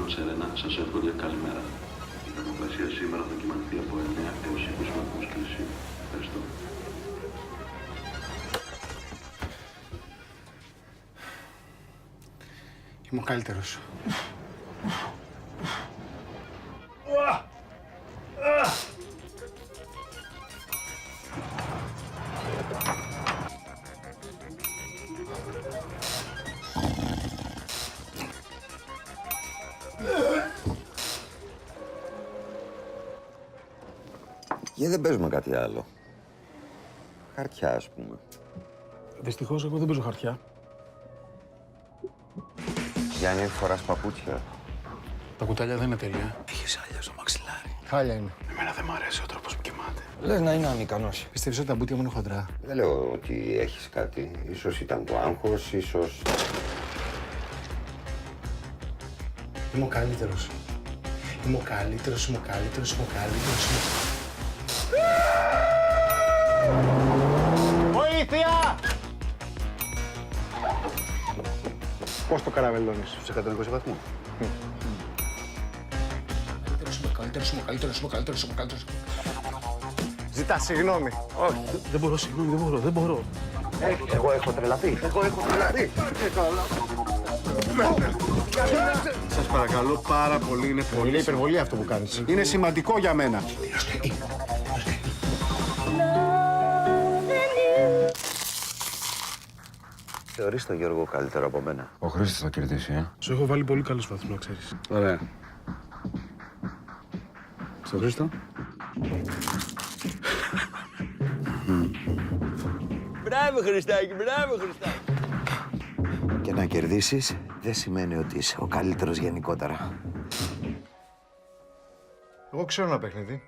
Σερένα, σας εύχονται καλημέρα. Η θερμοκρασία σήμερα θα κυμανθεί από 9 έως 20 βαθμούς Κελσίου. Ευχαριστώ. Είμαι ο καλύτερος. Γιατί δεν παίζουμε κάτι άλλο. Χαρτιά, ας πούμε. Δυστυχώς, εγώ δεν παίζω χαρτιά. Γιάννη, φοράς παπούτσια. Τα κουτάλια δεν είναι τέλεια. Έχεις άλια στο μαξιλάρι. Χάλια είναι. Εμένα δεν μ' αρέσει ο τρόπος που κοιμάται. Λες να είναι ανικανός. Πιστεύεις ότι τα μπουτια μου είναι χοντρά? Δεν λέω ότι έχεις κάτι. Ίσως ήταν το άγχος, ίσως... Είμαι ο καλύτερος. Είμαι ο καλύτερος, είμαι ο καλύτερος, είμαι ο καλύτερος. Βοήθεια! Πώς το καραβελώνεις? Σε 120 βαθμούς. Είμαι ο καλύτερος, είμαι ο καλύτερος, είμαι ο καλύτερος, είμαι ο καλύτερος. Ζητά συγγνώμη. Όχι. Δεν μπορώ, συγγνώμη, δεν μπορώ. Εγώ έχω τρελαθεί. Σας παρακαλώ πάρα πολύ, είναι πολύ. Είναι υπερβολή αυτό που κάνεις. Είναι σημαντικό για μένα. Θεωρείς τον Γιώργο καλύτερο από μένα. Ο Χρήστος θα κερδίσει, Σου έχω βάλει πολύ καλούς βαθμούς, να ξέρεις. Ωραία. Στο Χρήστο. Μπράβο, Χριστάκη, μπράβο, Χριστάκη. Και να κερδίσεις δεν σημαίνει ότι είσαι ο καλύτερος γενικότερα. Εγώ ξέρω ένα παιχνίδι.